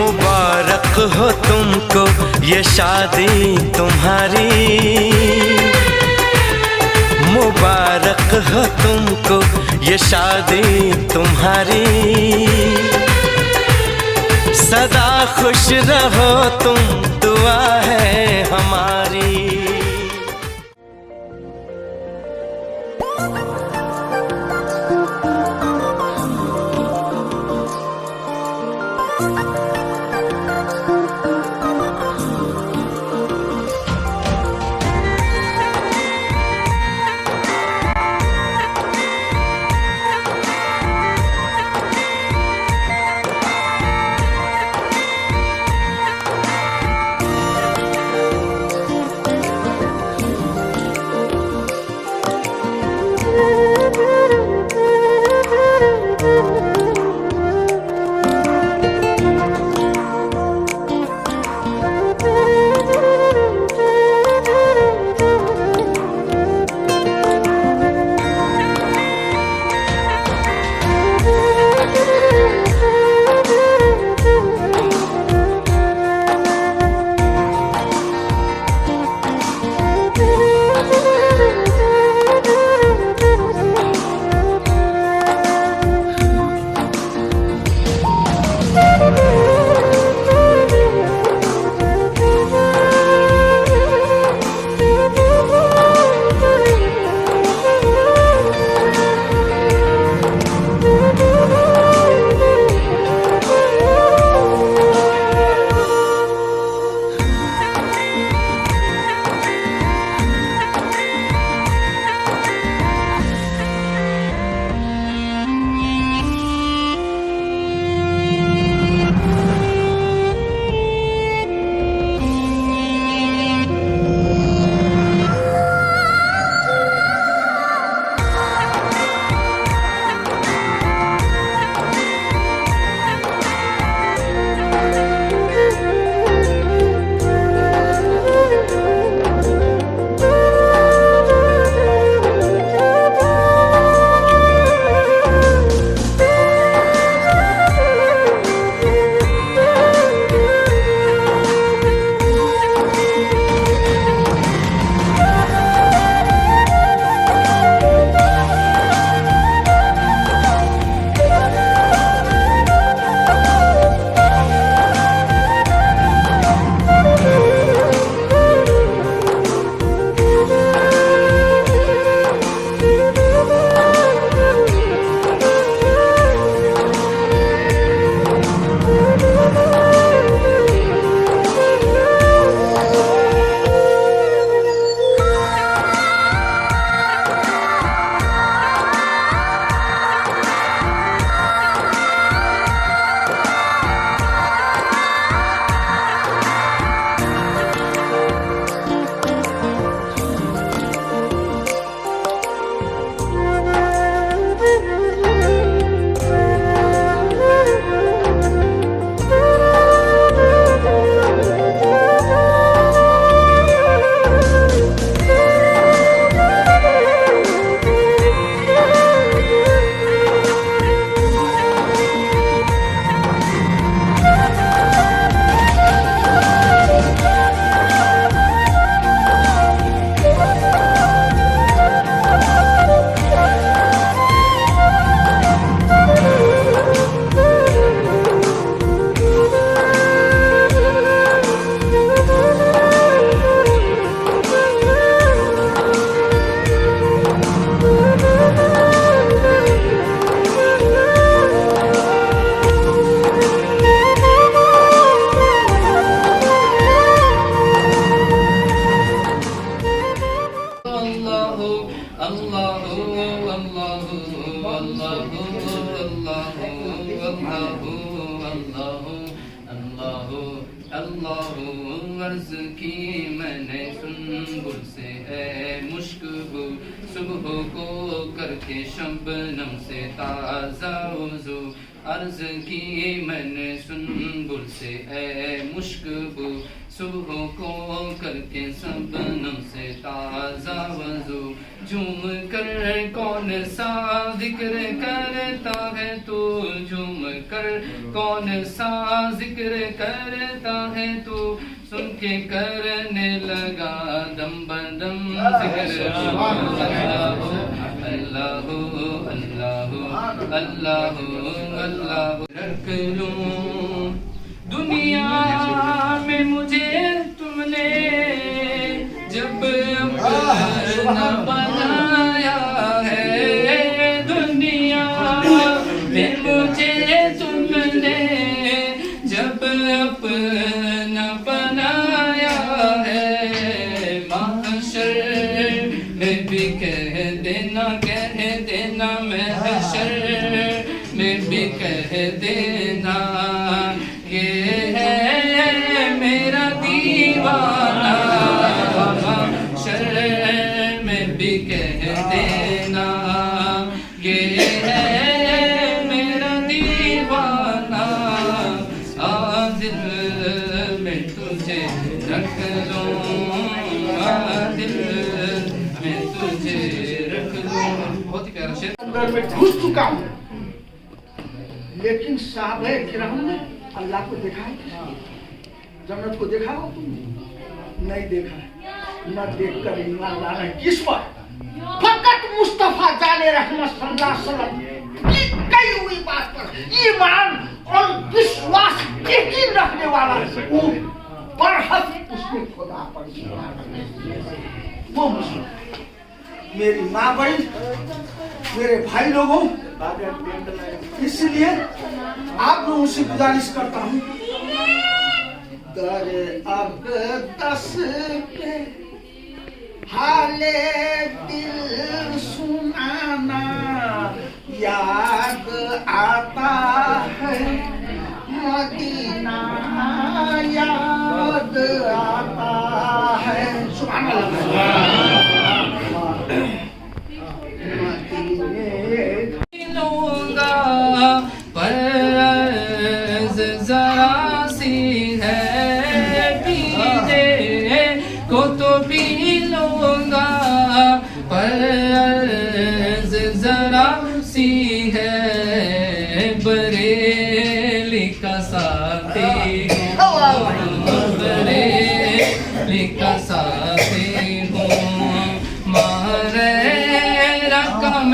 मुबारक हो तुमको ये शादी तुम्हारी, मुबारक हो तुमको ये शादी तुम्हारी। सदा खुश रहो तुम, दुआ है हमारी। अर्ज की मैंने सुनबुल से है मुश्कबू सुबह को करके शबनम से ताज़ा वज़ू अर्ज की मैंने सुनबुल से ए मुश्कबू सुबह को करके सबनम से ताज़ा वज़ू झूम कर कौन सा जिक्र करता है तू झूम कर कौन सा जिक्र करता है तू सुन के करने लगा दम बदम जिक्र अल्लाह अल्लाह अल्लाह अल्लाह रख लूं दुनिया में मुझे तुमने जब अपना बनाया है दुनिया में मुझे तुमने जब अपना बनाया है महशर में भी कह देना महशर में भी कह देना ये है मेरा दीवाना महशर में भी कह देना ये है मेरा दीवाना आ दिल में तुझे रख लूं आ दिल में तुझे रख लूं। बहुत ही प्यारा शेर अंदर में घुस चुका हूँ, लेकिन साहब किराम ने अल्लाह को देखा है, जन्नत को देखा हो तुम? नहीं देखा है, न देख कर ईमान लाना है किस पर? फकत मुस्तफा जाने रहमत सल्लल्लाहु अलैहि वसल्लम की कही हुई बात पर ईमान और विश्वास यकीन रखने वाला वो बरहक उसने खुदा पर वो मुस्लिम मेरी माँ बहन मेरे भाई लोगों, इसलिए आप लोगों से गुजारिश करता हूँ दर अक़दस पे हाले दिल सुनाना याद आता है मदीना याद आता है सुभान अल्लाह लूंगा पर जरा सी है पीने को तो पी लूंगा पर जरा सी है बरेली का साथी बरेली का साथी हूँ मारे रकम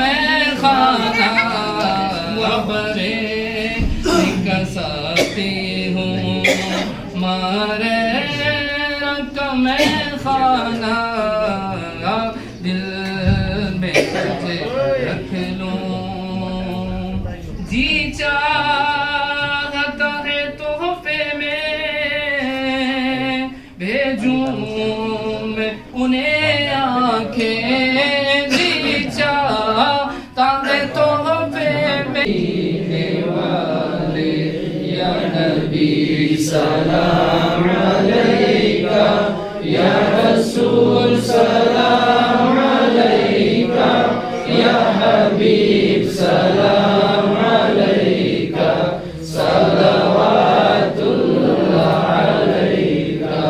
खाना बरेली का साथी हूँ मारे रकम खाना दिल में तुझे रख लूं जी चाहता है तोहफे में भेजूं मैं उन्हें आंखें जी चाहता है तोहफे में वाले या नबी सलाम अलैका या रसूल सलाम अलैका या हबीब सलाम अलैका सलवातुल्लाह अलैका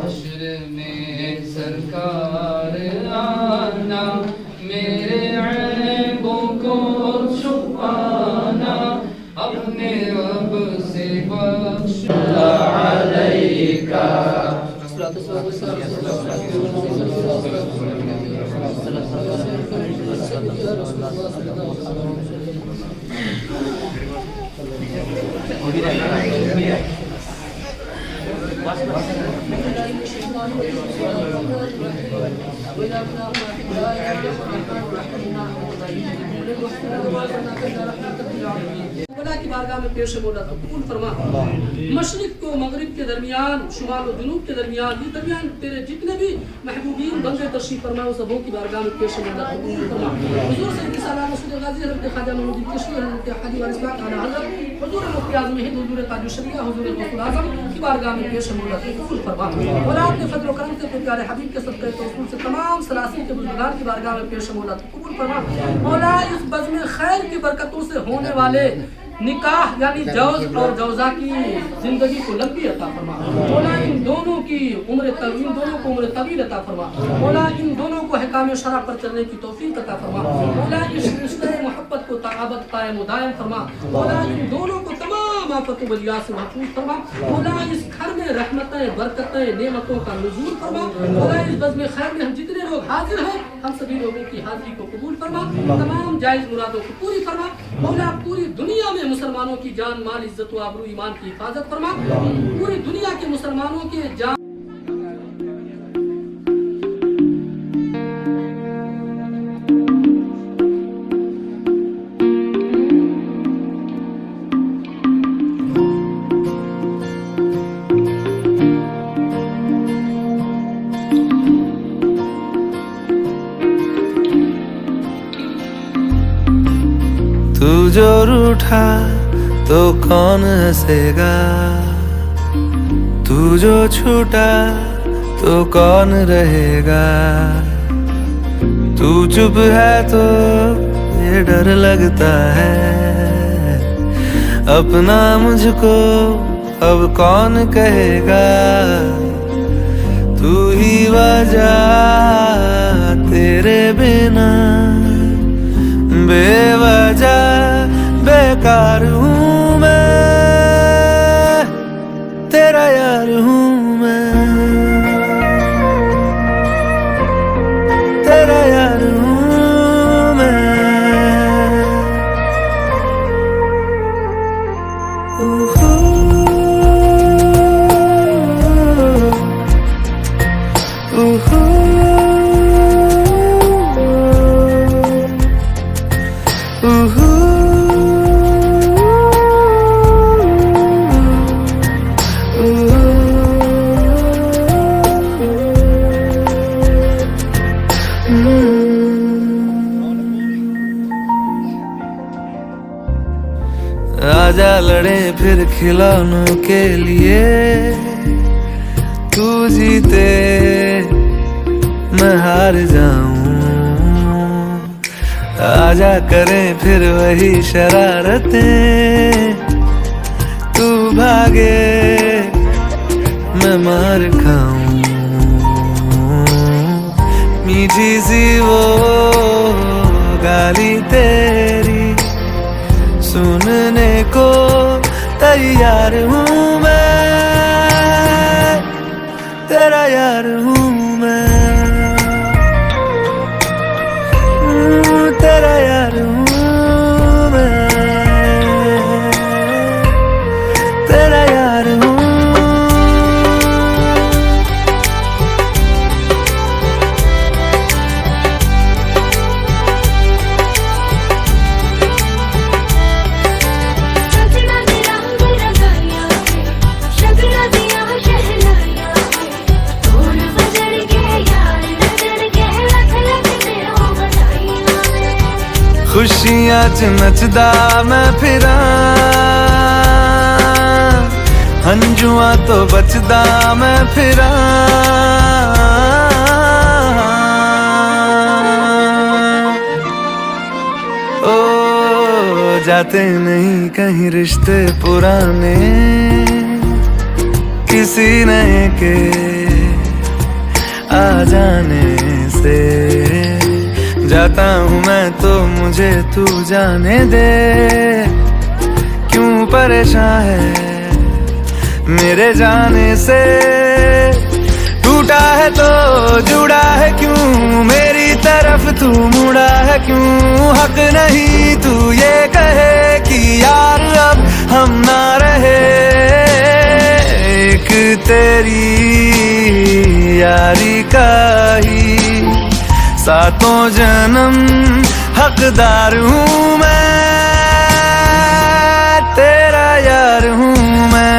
हश्र में सरकार आना मेरे ऐबों को छुपाना अपने रब से बख्श अलैका की बारगाह में पेश बोला तो कबूल फरमा। मशरिक को मगरिब के दरमियान, शुमाल और जुनूब के दरमियान, ये दरमियान तेरे जितने भी महबूबीन बंदे तशरीफ फरमाओ सबों की बारगाह में पेश बोला तो कबूल फरमा। हुजूर सैयद सलाम मसूद गाजी हज़रत ख्वाजा महमूद चिश्ती हज़रत हाजी वारिस पाक आला हज़रत हुजूर मुफ्ती आज़म हिंद हुजूर ताजुल शरिया हुजूर गौसुल आज़म की बारगाह में पेश बोला तो कबूल फरमा। और आपके फजल व करम से प्यारे हबीब के सदक़े रसूल से तमाम सलासिन के बुजुर्गान की बारगाह में पेश बोला तो कबूल फरमा। मौला इस बज़्म खैर की बरकतों से होने वाले निकाह यानी जौज और जौजा की जिंदगी को लंबी अता फरमा। मौला इन दोनों की उम्र तवील अता फरमा। मौला इन दोनों को हकाम शरा पर चलने की तौफीक अता फरमा। मौला इस रिश्ते मोहब्बत को ताबत कायम दायम फरमा। मौला इन दोनों को तमाम आफत बलिया से महफूज फरमा। मौला इस घर में रहमतें बरकतें नेमतों का नुज़ूल फरमा। मौला इस बज़्म खैर में हम जितने लोग हाजिर हैं हम सभी लोगों की हाजिरी को कबूल फरमा। तमाम जायज़ मुरादों को पूरी फरमा। मौला पूरी दुनिया में मुसलमानों की जान माल इज्जत व आबरू ईमान की हिफाजत फरमा। पूरी दुनिया के मुसलमानों के जान तू जो रूठा तो कौन हंसेगा, तू जो छूटा तो कौन रहेगा। तू चुप है तो ये डर लगता है, अपना मुझको अब कौन कहेगा। तू ही वजह तेरे बिना बेवजह बेकार हूँ मैं, तेरा यार हूँ मैं, तेरा यार हूँ मैं। ऊहू, ऊहू, आजा लड़े फिर खिलौनों के लिए, तू जीते मैं हार जाऊं। आजा करें फिर वही शरारतें, तू भागे मैं मार खाऊं। मीठी सी वो गाली तेरी सुनने को तैयार हूँ मैं, तेरा यार हूँ मैं, तेरा यार हूँ मैं, तेरा यार हूँ। खुशियां च नचदा मैं फिरा, हंजुआं तो बचदा मैं फिरा। ओ जाते नहीं कहीं रिश्ते पुराने, किसी नए के आ जाने से। जाता हूँ मैं तो मुझे तू जाने दे, क्यों परेशान है मेरे जाने से। टूटा है तो जुड़ा है क्यों, मेरी तरफ तू मुड़ा है क्यों। हक नहीं तू ये कहे कि यार अब हम ना रहे, एक तेरी यारी का ही सातों जन्म हकदार हूँ मैं, तेरा यार हूँ मैं,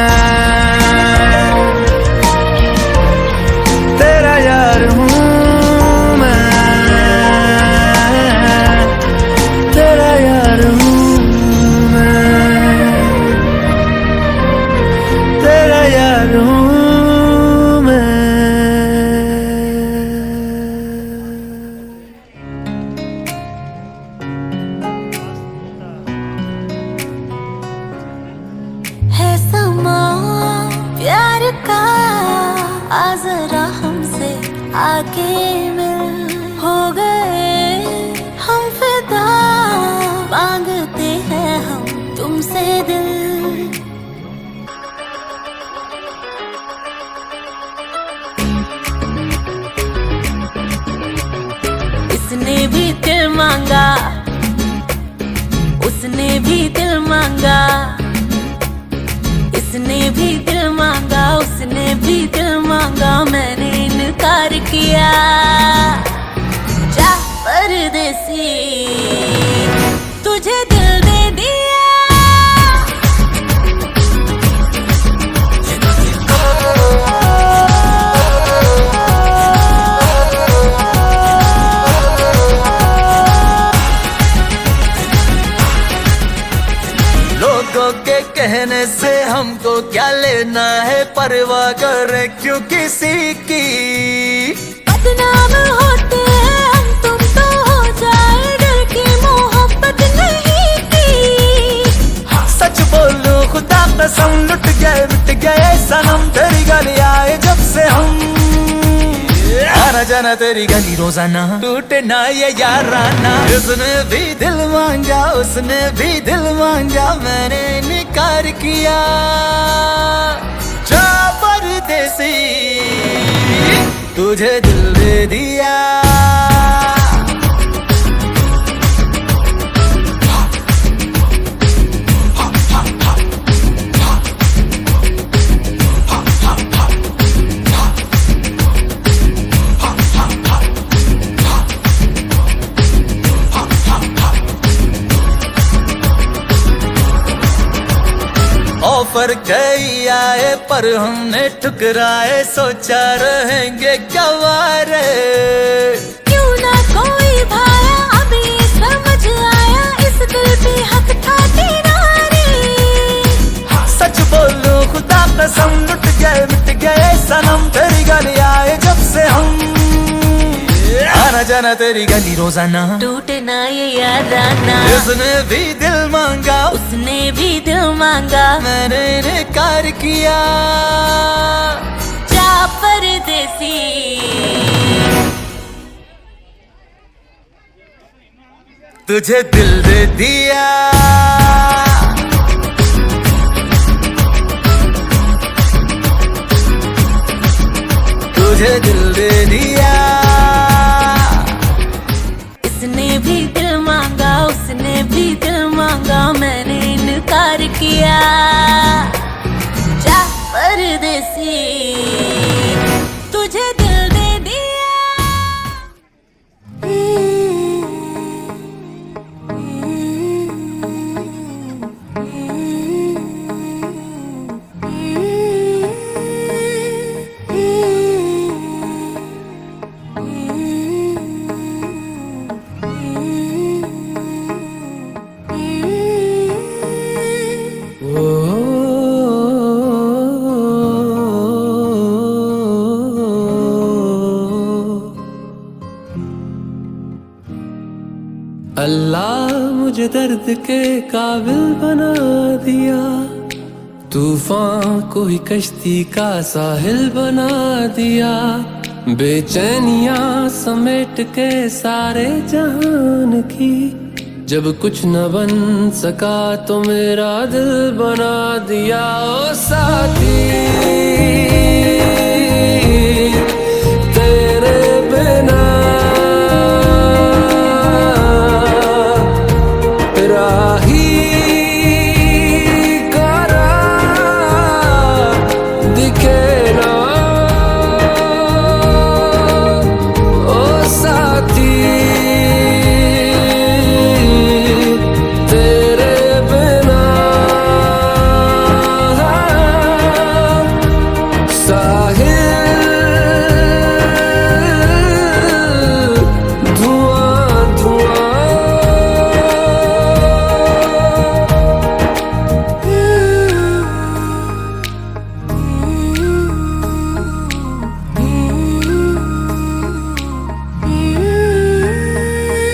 तेरा यार हूँ मैं, तेरा यार हूँ मैं, तेरा यार हूँ मैं। आके मिल हो गए हम फिदा, मांगते हैं हम तुमसे दिल। इसने भी दिल मांगा, उसने भी दिल मांगा, इसने भी दिल मांगा, उसने भी दिल मांगा, मैंने इनकार किया। जा परदेसी तुझे दिल दे दिया। लोगों के कहने से हमको क्या लेना है, परवाह करे क्यों किसी की। बदनाम होते हैं हम, तुम तो हो जाए डर की मोहब्बत नहीं की। सच बोलूं खुदा कसम, लुट गए मिट गए सनम, तेरी गली आए जब से हम। आना जाना तेरी गली रोजाना, टूटे ना ये याराना। उसने भी दिल मांगा, उसने भी दिल मांगा, मैंने इनकार किया। जा परदेसी तुझे दिल दे दिया। ऑफर कई आए पर हमने ठुकराए, सोचा रहेंगे क्या वारे। क्यों ना कोई भाया, अभी समझ आया, इस दिल पे हक था तेरा रे। सच बोलूं खुदा कसम, लुट गए मिट गए सनम, तेरी गली आए जब से हम। आना जाना तेरी गली रोजाना, टूटे ना ये याराना। उसने भी दिल मांगा, उसने भी दिल मांगा, मैंने इनकार किया। जा परदेसी तुझे दिल दे दिया। तुझे दिल दे दिया। इसने भी दिल मांगा, उसने भी दिल मांगा, मैंने इनकार किया। जा परदेसी तुझे दिल दे दिया। अल्लाह मुझे दर्द के काबिल बना दिया, तूफान को ही कश्ती का साहिल बना दिया। बेचैनियां समेट के सारे जहान की, जब कुछ न बन सका तो मेरा दिल बना दिया। ओ साथी तेरे बिना राही करा दिखे ना। ओ साथी तेरे बिना साहिल धुआं धुआं।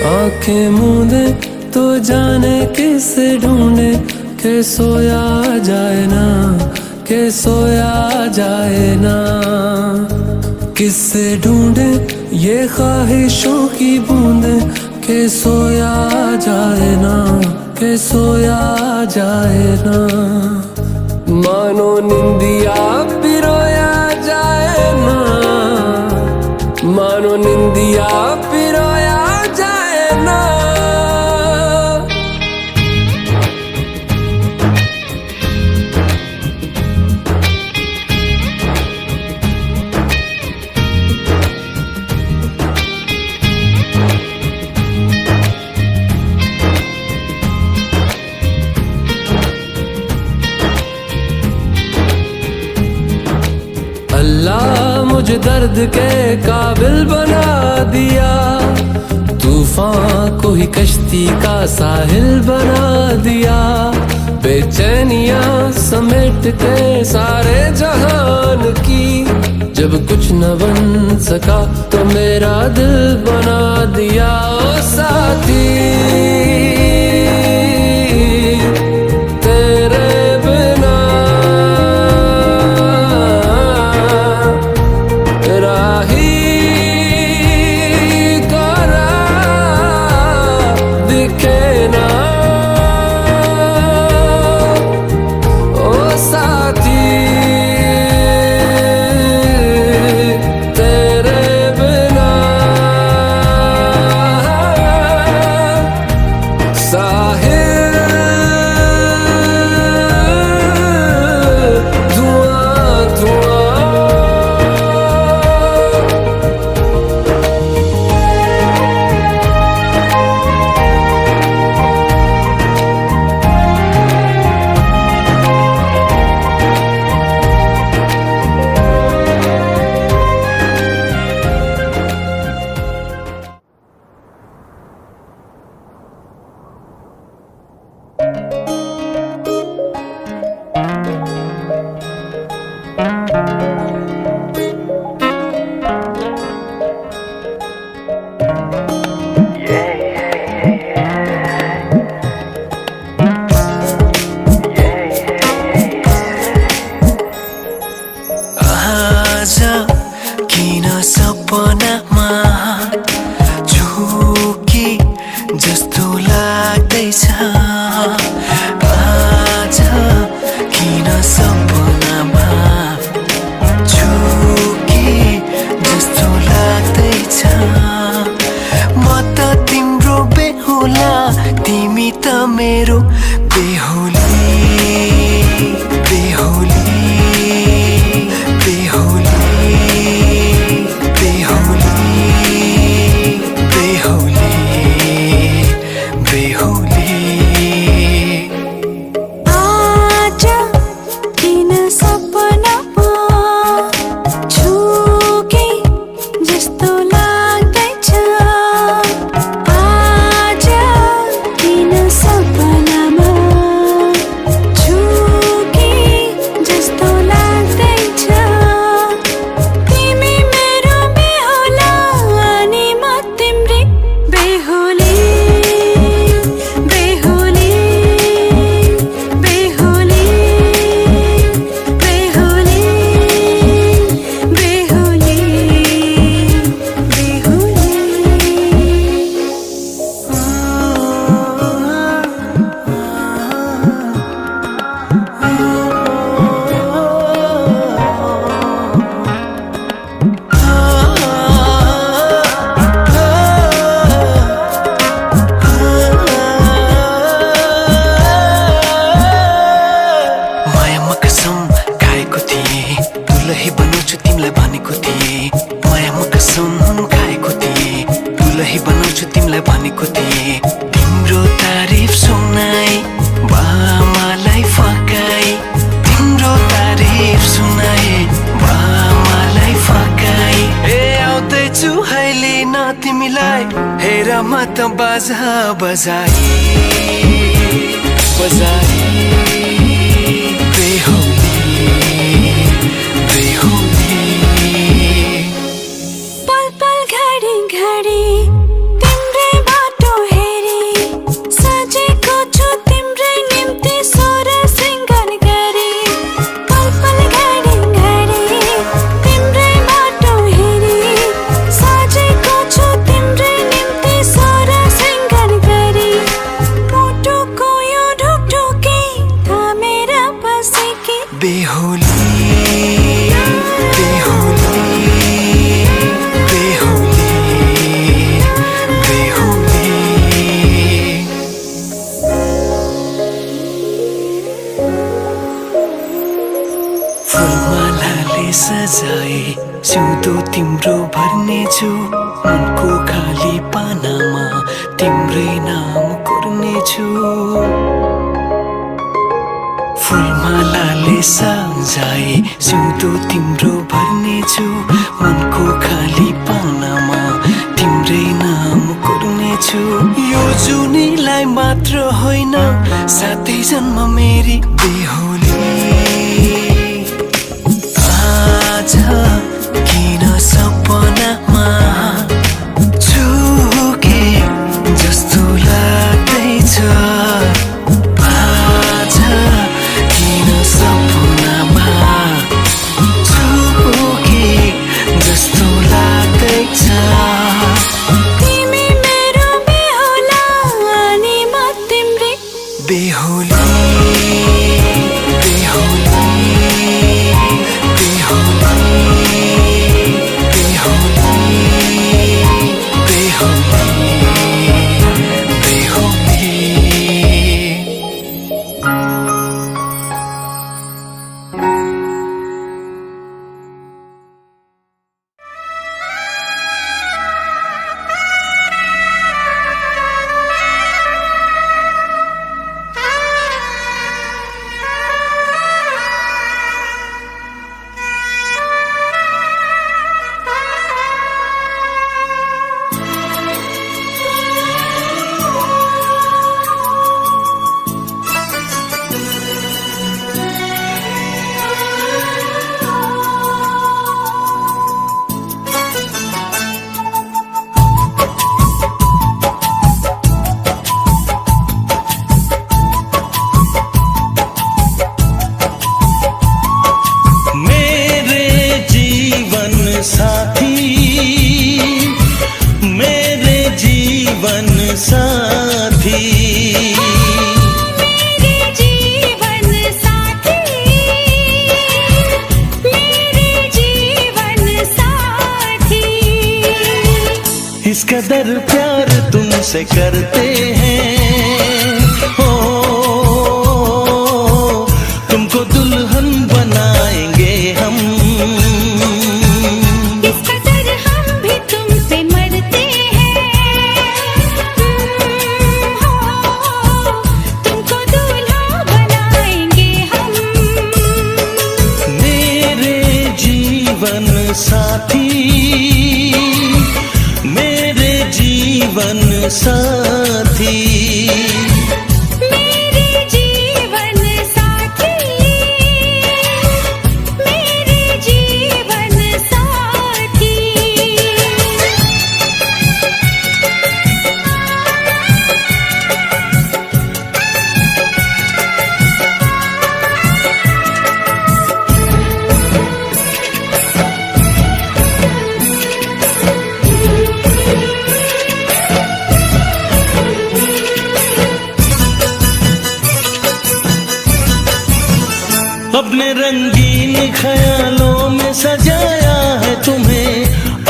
आंखें मूंदे तो जाने किसे ढूंढे, के सोया जाए ना, के सोया जाए ना। किससे ढूंढे ये ख्वाहिशों की बूंदे के सोया जाए ना, के सोया जाए ना। मानो निंदिया पिरोया जाए ना, मानो निंदिया पिरोया जाए ना। अल्लाह मुझे दर्द के काबिल बना दिया, तूफान को ही कश्ती का साहिल बना दिया। बेचैनियां समेट के सारे जहान की, जब कुछ न बन सका तो मेरा दिल बना दिया। ओ साथी सपनामा झुकी जस्तो लाग्दैछ। आज किन सपनामा झुकी जस्तो लाग्दैछ। म त तिम्रो बेहुला, तिमी त मेरो बेहुली, बेहुली, बेहुली, तिम्रो तारिफ सुनाई बामालाई फकाई, तिम्रो तारिफ सुनाई बामालाई फकाई। ए आउँदैछु अहिले न तिमीलाई हेर म त बाजा बजाई, बजाई। बेहुली, बेहुली, पल पल घडी घडी तिम्रै बाटो हेरी सजेको छु तिम्रै निम्ति सोर सिंगार गरी। पल पल घडी घडी तिम्रै बाटो हेरी बेहोली बेहोली बेहोली बेहोली। फुलमालाले सजाए सिउँदो तिम्रो भर्नेछु, मनको खाली पानामा तिम्रै नाम कोर्नेछु। फुलमालाले सजाए सिउँदो तिम्रो भर्नेछु, मनको खाली पानामा तिम्रै नाम कोर्नेछु। यो जुनीलाई मात्र होइन साथै जन्म मेरी बेहोली। आज किन सपनामा झुके जस्तो लाग्दैछ, आज किन सपनामा झुके जस्तो लाग्दैछ। तिमी मेरो बेहुला अनि म तिम्रै बेहोली बेहोली इस कदर प्यार तुमसे करते हैं, हो तुमको दुल्हन बनाएंगे हम। इस कदर हम भी तुम पे मरते हैं, हो तुमको दूल्हा बनाएंगे हम। मेरे जीवन साथी मेरे जीवन साथी मेरे जीवन साथी मेरे जीवन साथी। अपने रंगीन ख्यालों में सजाया है तुम्हें,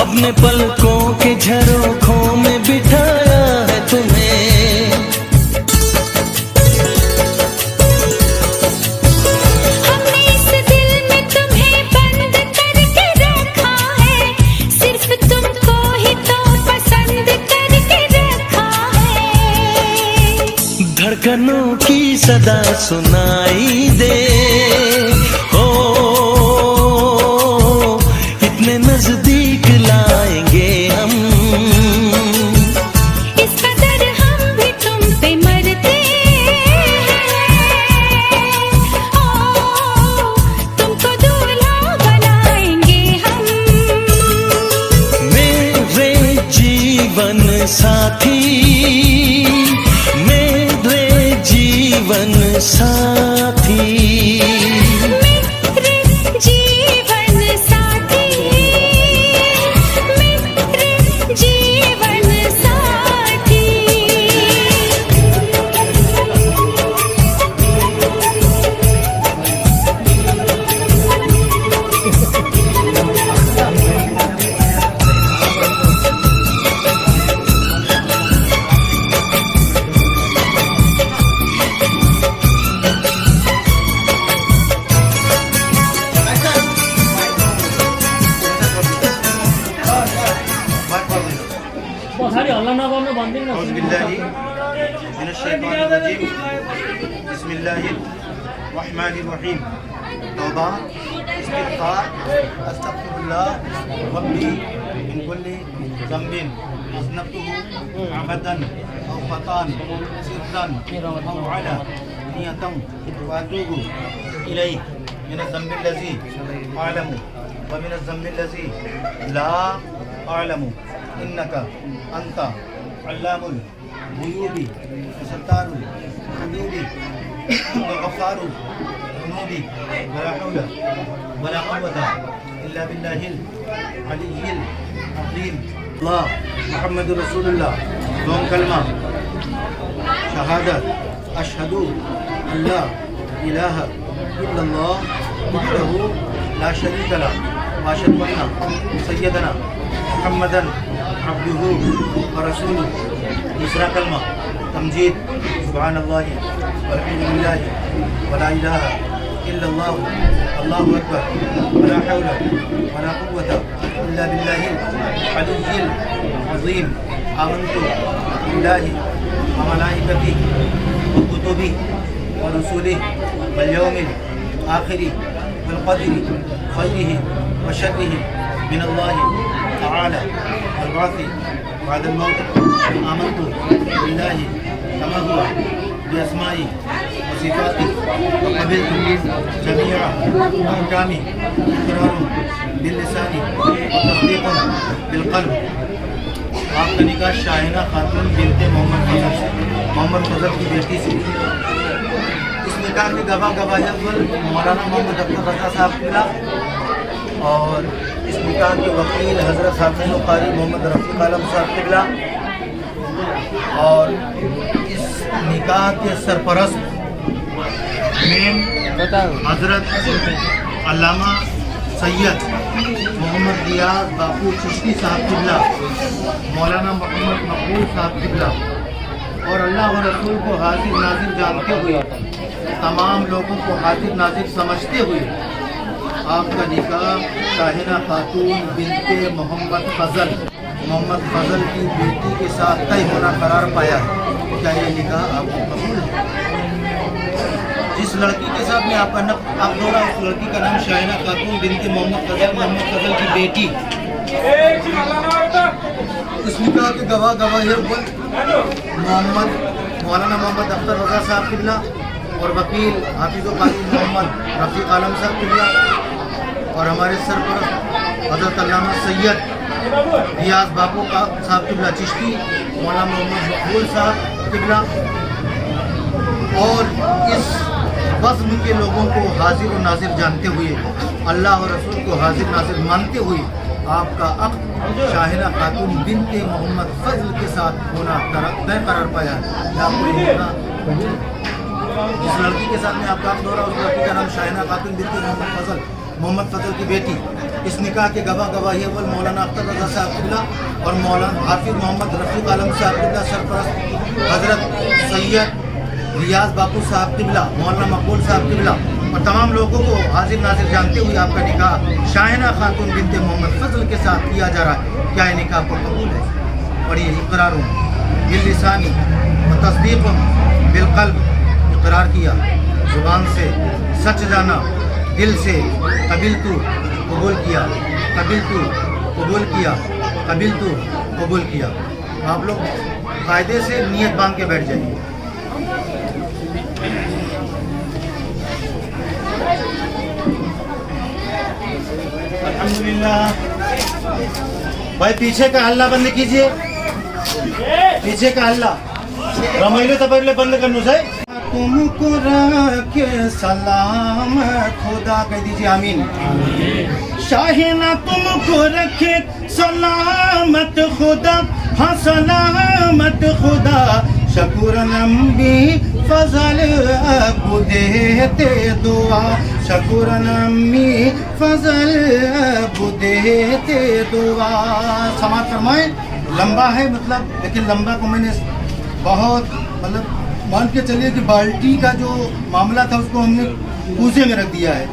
अपने पलकों के झरोखों में बिठाया है तुम्हें। हमने इस दिल में तुम्हें बंद करके रखा है, सिर्फ तुमको ही तो पसंद करके रखा है। धड़कनों की सदा सुनाई दे, हो इतने नजदीक लाएंगे हम। इस कदर हम भी तुम पे मरते हैं, ओ तुमको दूल्हा बनाएंगे हम। मेरे जीवन साथी मेरे जीवन साथी मेरे जीवन साथी मेरे जीवन साथी। औज़ुबिल्लाहि बिस्मिल्लाहिर्रहमानिर्रहीम। तौबा, इस्तिग़फ़ार, अस्तग़फिरुल्लाह रब्बी मिन कुल्ली ज़ंबिन अज़नबतुहु अमदन औ ख़तान सिर्रन औ अला नियतन व अतूबु इलैहि मिन ज़ंबिल्लज़ी अअलमु व मिन ज़ंबिल्लज़ी ला अअलमु इन्नका अंता अल्लामुल गुयूबी सत्तारुल हदूबी गफ़ारुल ज़ुनूबी वला हौला वला क़ुव्वता इल्ला बिल्लाहिल अलिय्यिल अज़ीम। अल्लाह मुहम्मदुर रसूलुल्लाह। दोम कलमा शहादत अशहदु अल्ला इलाहा इल्लल्लाह वहदहु ला शरीका लह व अशहदु अन्ना सय्यदना मुहम्मदन अब्दुहु व रसूलुहु। दूसरा कलमा तमजीद सुब्हानल्लाहि वल्हम्दुलिल्लाहि वला इलाहा इल्लल्लाह अल्लाहु अकबर वला हौला वला कुव्वता इल्ला बिल्लाहिल अलिय्यिल अज़ीम। आमन्तु बिल्लाहि व मलाइकतिहि व कुतुबिहि व रुसुलिहि वल यौमिल आखिरि वल क़द्रि खैरिहि व शर्रिहि मिनल्लाहि तआला वल बाअथि बअदल मौत। आमन्तु बिल्लाहि कमा हुवा बिअस्माइहि व सिफ़ातिहि व क़बिलतु जमीअ अहकामिहि इक़रारुन बिल्लिसानि व तस्दीक़ुन बिलक़ल्ब। आपका निकाह शाहिना खातून बिनते मोहम्मद फजल से, मोहम्मद फजल की बेटी से। इस निकाह के गवाही अव्वल मौलाना मोहम्मद अख्तर रज़ा साहब किबला और इस निकाह के वकील हज़रत हाफ़िज़ क़ारी मोहम्मद रफ़ीक़ आलम साहब किबला और इस निकाह के सरपरस्त मेम हज़रत अल्लामा सैयद मोहम्मद रियाज़ बापू चिश्ती साहब किबला, मौलाना मोहम्मद मकबूल साहब किबला और अल्लाह व रसूल को हाजिर नाजिर जानते हुए, तमाम लोगों को हाजिर नाजिर समझते हुए आपका निकाह शाहिना खातून बिनते मोहम्मद फजल की बेटी के साथ तय होना करार पाया है। क्या ये निकाह आपको कबूल है? जिस लड़की के साथ में आपका आप दोहरा, उस लड़की का नाम शाहिना खातून बिनते मोहम्मद फजल की बेटी। इस निकाह के गवाही अव्वल मौलाना मोहम्मद अख्तर रज़ा साहब किबला और वकील हाफिज़ क़ारी मोहम्मद रफ़ीक़ आलम साहब किबला और हमारे सरपरस्त हज़रत अल्लामा सैयद रियाज़ बापू का साहब किबला चिश्ती, मौलाना मोहम्मद मकबूल साहब किबला और इस बज़्म के लोगों को हाजिर और नाजिर जानते हुए, अल्लाह और रसूल को हाजिर नाजिर मानते हुए आपका अक़्द शाहिना खातून बिनते मोहम्मद फजल के साथ होना तय करार पाया है। जिस लड़की के साथ में आपका अक़्द हो रहा है, उस लड़की का नाम शाहिना खातून बिनते मोहम्मद फजल की बेटी। इस निकाह के गवाही अव्वल मौलाना अख्तर रज़ा साहब किबला और मौलाना हाफिज़ मोहम्मद रफ़ीक़ आलम साहब किबला, सरपरस्त हज़रत सैयद रियाज़ बापू साहब किबला, मौलाना मकबूल साहब किबला और तमाम लोगों को हाजिर नाजिर जानते हुए आपका निकाह शाहिना खातून बिनते मोहम्मद फजल के साथ किया जा रहा है। क्या ये निकाह को कबूल है? और ये इक़रारुन बिल्लिसानी व तस्दीक़ुन बिलक़ल्ब, इक़रार किया ज़ुबान से, सच जाना दिल से, क़बिलतु कबूल किया, क़बिलतु कबूल किया, क़बिलतु कबूल किया। आप लोग कायदे से नियत बांध के बैठ जाइए। अल्हम्दुलिल्लाह। भाई पीछे का हल्ला बंद कीजिए, पीछे का हल्ला रमैलो तबरले बंद करनो से। तुमको रखे सलाम खुदा, कह दीजिए आमीन। शाहिना तुमको रखे सलामत खुदा, हाँ सलामत खुदा। शकूरन अम्बी फजल अबू देते दुआ, शकूरन अम्मी फजल अबू देते दुआ। समाज फरमाए, लंबा है मतलब, लेकिन लंबा को मैंने बहुत मतलब मान के चलिए कि बाल्टी का जो मामला था उसको हमने कूजे में रख दिया है।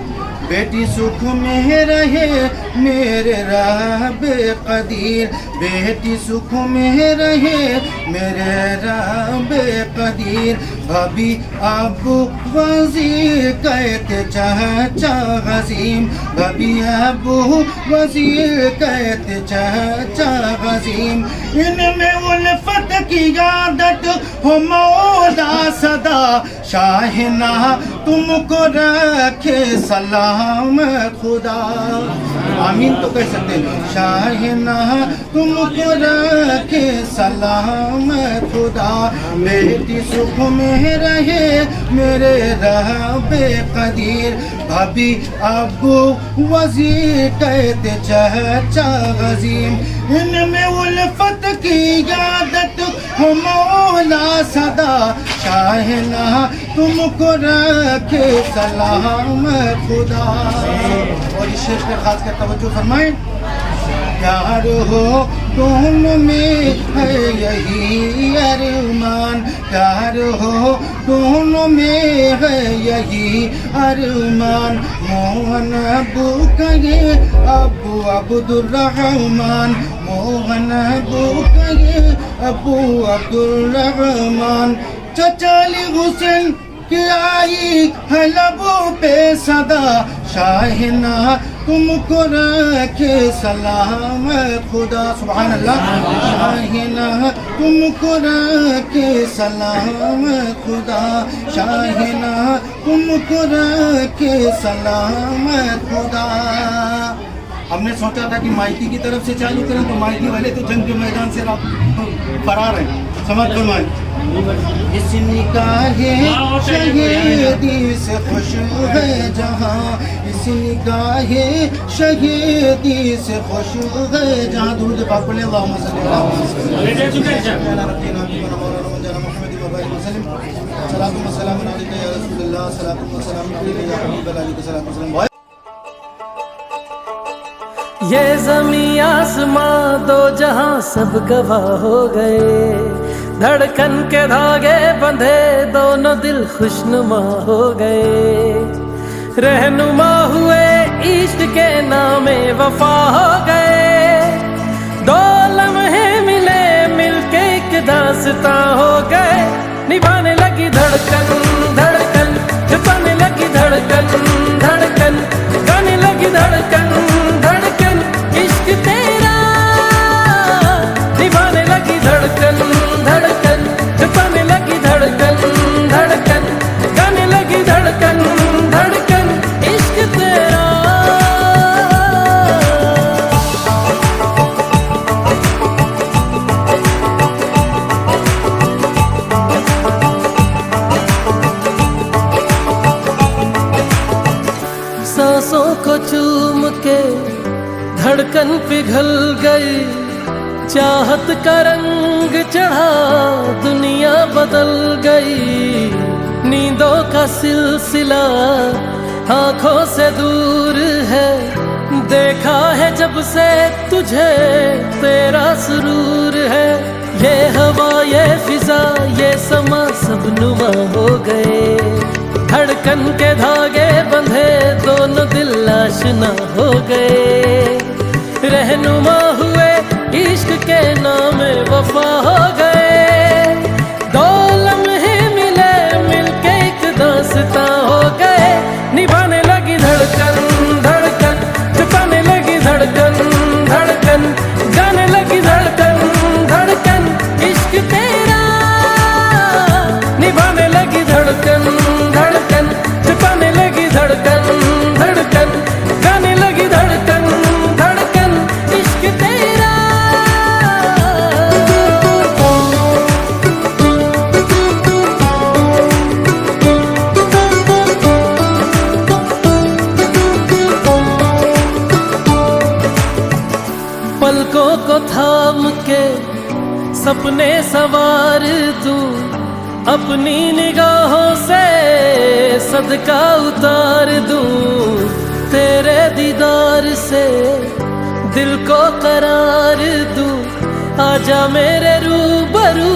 बेटी सुख में रहे मेरे रब कदीर, बेटी सुख में रहे मेरे रब कदीर। भाभी अबू वजीर कहते चाचा गजीम, भाभी अबू वजीर कहते चाचा गजीम। इनमें उल्फत की आदत हो मौला सदा, शाहिना तुमको रखे सलाम खुदा। आमीन तो कह सकते हैं। शाहिना तुमको रखे सलाम खुदा, बेटी सुख में रहे मेरे रब कदीर। भाभी अबू वजीर कहते चाचा गजीम, इनमें उल्फत की आदत हो मौला सदा, शाहिना तुमको रखे सलाम खुदा। और इस शेर पे खास कर तवज्जो फरमाएं। प्यार हो तुम में है यही अरमान, प्यार हो दोनों में है यही अरमान। मोहन अबू कहे अबू अब्दुर्रहमान, मोहन अबू कहे अबू अब्दुर्रहमान। चचाली हुसैन की आई है लबों पे सदा, शाहिना तुमको रखे सलाम खुदा। सुभान अल्लाह। शाहिना तुमको रखे सलाम खुदा, शाहिना तुमको रखे सलाम खुदा। हमने सोचा था कि माइती की तरफ से चालू करें, तो माइती वाले तो जंग के मैदान से फरार हैं। समझ फरमाएं। इस निकाहे शहीदी से खुश है जहाँ, इस निकाहे शहीदी से खुश है जहाँ। दुरूद पाक पढ़ें। अल्लाहुम्मा सल्ली अला मुहम्मद। ये ज़मीं आसमां दो जहां सब गवाह हो गए, धड़कन के धागे बंधे दोनों दिल खुशनुमा हो गए। रहनुमा हुए इश्क के नामे वफा हो गए, दो लम्हे मिले मिलके एक दास्तां हो गए। निभाने लगी धड़कन धड़कन, छुपाने लगी धड़कन धड़कन, गाने लगी धड़कन धड़कन इश्क तेरा। निभाने लगी धड़कन धड़कन, छुपाने लगी धड़कन धड़कन, गाने लगी धड़कन धड़कन इश्क तेरा। सांसों को चूम के धड़कन पिघल गई, चाहत का रंग चढ़ा दुनिया बदल गई। नींदों का सिलसिला आंखों से दूर है, देखा है जब से तुझे तेरा सुरूर है। ये हवा ये फिजा ये समा सब नुमा हो गए, धड़कन के धागे बंधे दोनों दिल आशना हो गए। रहनुमा हुए इश्क के नाम वफा हो गए, दो लम्हे मिले मिलके एक दास्तां हो गए। निभाने लगी धड़कन धड़कन, छुपाने लगी धड़कन धड़कन, गाने लगी धड़कन धड़कन इश्क तेरा। निभाने लगी धड़कन धड़कन, छुपाने लगी धड़कन धड़कन, गाने लगी धड़कन धड़कन इश्क तेरा। पलकों को थाम के सपने सवार तू, अपनी निगाहों से सदका उतार दूं। तेरे दीदार से दिल को करार दूं, आजा मेरे रूबरू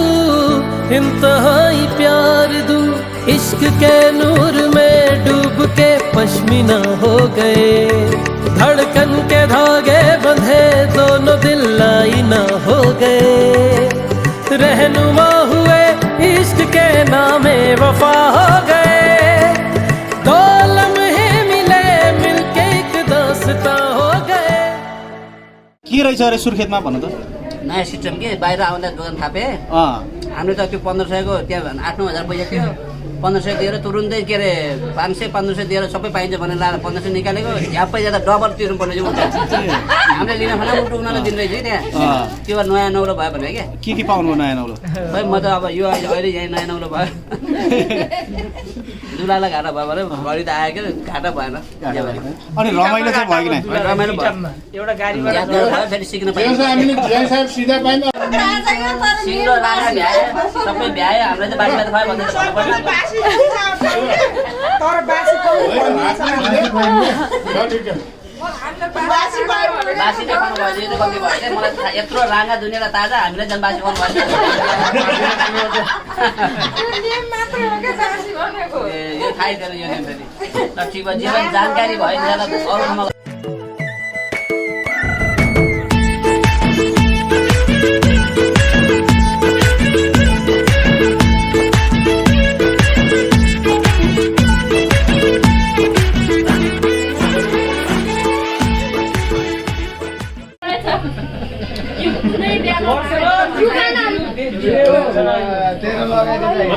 इंतहाई प्यार दूं। इश्क के नूर में डूब के पश्मीना हो गए, धड़कन के धागे बंधे दोनों दिल लाइना हो गए, रहनुमा हुए इश्क के नामे वफा हो गए, दो लम्हे मिले मिलके एक दास्तां हो गए। के रहेछ अरे सुर्खेतमा भन्नु त? नयाँ सिस्टम के बाहिर आउँदा दोकान थापे हामीले त त्यो 1500 को त्यहाँ 8-9 हजार पैसा थियो, 1500 दिएर तुरुन्तै के अरे 500-1500 दिएर सबै पाइन्छ भनेर लाएर 1500 निकालेको, यहाँ पैसा त डबल तिर्नु पर्ने हामीले लिन खाना उल्टो उनीहरूलाई दिनु रहेछ त्यहाँ। त्यो भएर नयाँ नौलो भयो भने क्या के पाउनु नयाँ नौलो? खै म त अब यो अहिले यहाँ नयाँ नौलो भयो दुलालाई घाटा भयो भने घडी त आयो क्या घाटा भएन। अनि रमाइलो चाहिँ भयो कि नै? रमाइलो भयो, एउटा गाडी फेरि सिक्न पाइयो, सिङ्गो राजा भ्याए सबै भ्यायो, हामीले त बासी भात खायो भन्दै बासी नै खानु भयो, यो गल्ती भयो। मलाई यत्रो राँगा दुनियाँलाई ताजा, हामीलाई झन् बासी खानु भएन। यो थाहै थिएन यो नेम फेरि। ल ठिक भयो, जीवन जानकारी भयो नि अरू ठाउँमा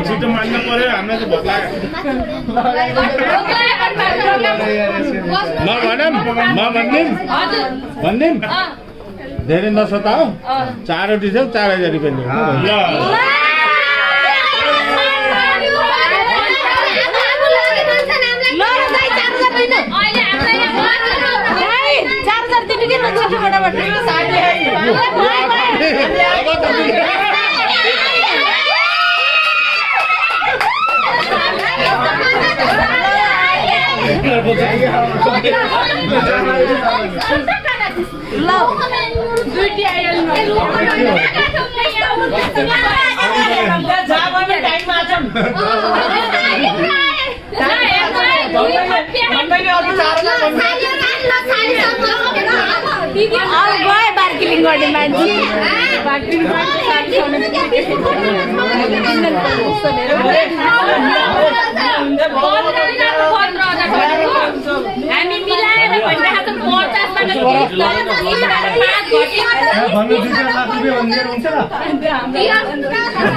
छिटो मान्न पर्यो, हामीलाई त भोक लाग्यो। भनिदिउँ धेरै नसताऊ, 4 रोटी छ 4000 रुपियाँ।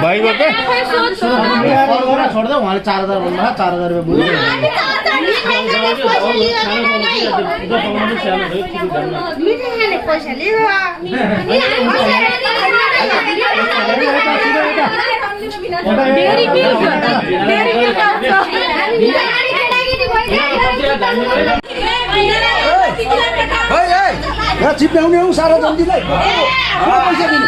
भाइको छोड्दा उहाँले 4000 भन्नुभयो, 4000 रुपियाँ चिप्याउने हौ सारा जन्तीलाई पैसा दिनु।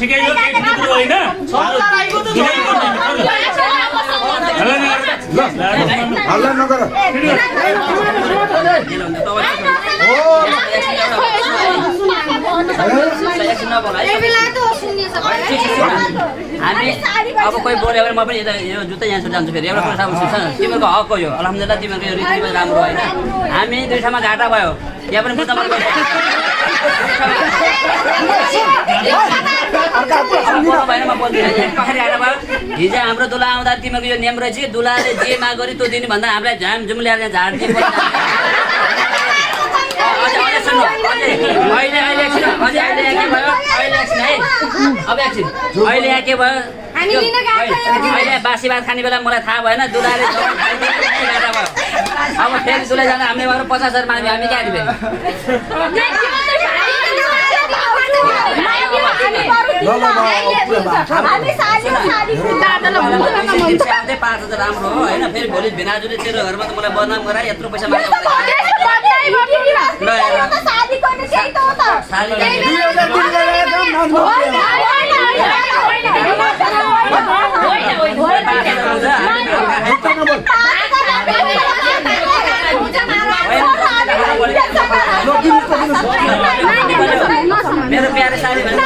ठिकै हो, होइन हल्ला नगर हामी अब कोही बोल्यो भने म पनि यो जुत्ता यहाँ जान्छु फेरि एउटा कुरा छ तिमीहरूको हक हो यो अल्हम्दुलिल्लाह तिमीहरूको यो रीतिरिवाज राम्रो होइन हामी दुई ठाउँमा घाटा भयो यहाँ पनि बुझ्न मन भएन म बोल्दिनँ कसरी घाटा भयो हिजो हाम्रो दुला आउँदा तिमीहरूको यो नियम रहेछ कि दुलाले जे माग गरी त्यो दिने भन्दा हामीलाई झाम झुम ल्याएर झाड दिए अहिले यहाँ के भयो अहिले बासी भात खाने बेला मलाई थाहा भएन दुलाले अब फेरि दुलै जाँदा हामीले भएर 50,000 माग्यो हामी क्या राम्रो हो होइन फेरि भोलि भिनाजुले तेरो घरमा त मलाई बदनाम गराए यत्रो पैसा मेरो प्यारो साडी भनेको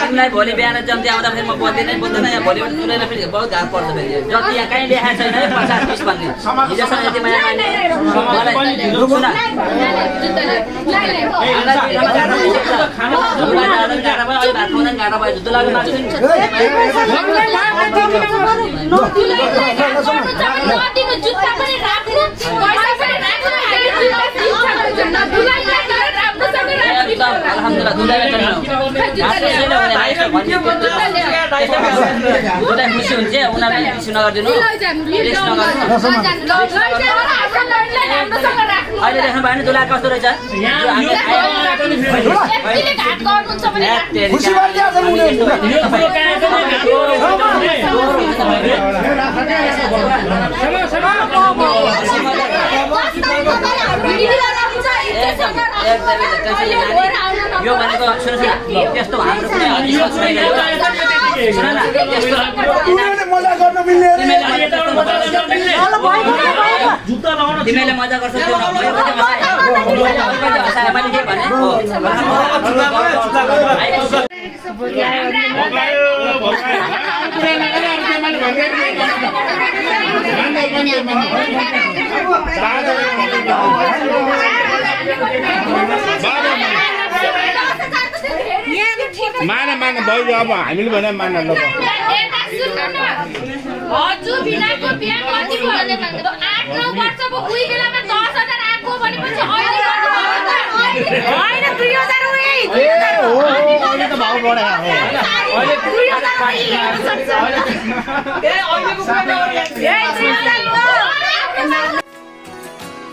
तिमीलाई भोलि बिहान जम्ती आउँदा फेरि म बोल्दैन यहाँ भोलि तुलैलाई फेरि बहुत गाह्रो पर्छ फेरि जति यहाँ कहीँ लेखाएको छैन 50-20 भन्ने हिजोसम्म यति माया खुसी हुन्छ उनीहरूले रिस नगरिदिनु अहिले देख्नु भयो नि दुला कस्तो रहेछ यो भनेको सुन त्यस्तो हाम्रो तिमीले मजा गर्छौ माना भयो अब हामीले भने मान्न ल हजुर बिनाको बिहा कति भयो भने 8-9 वर्ष भयो उही बेलामा 10,000 आको भनेपछि अहिले होइन 2000 उही अहिले त भाउ बढ्यो अहिले 2000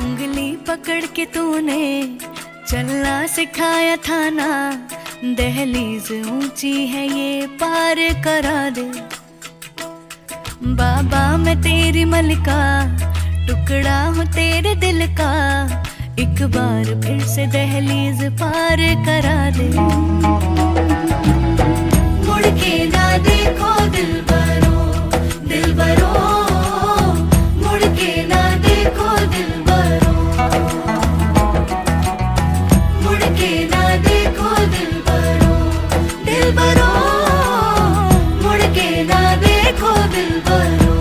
उंगली पकड़ के तूने चलना सिखाया था ना दहलीज ऊंची है ये पार करा दे बाबा मैं तेरी मलिका टुकड़ा हूँ तेरे दिल का एक बार फिर से दहलीज पार करा दे मुड़ के ना देखो दिलबरो दिलबरो मुड़ के ना देखो दिलबरो मुड़ के ना देखो दिलबरो दिलबरो मुड़ के ना देखो दिलबरो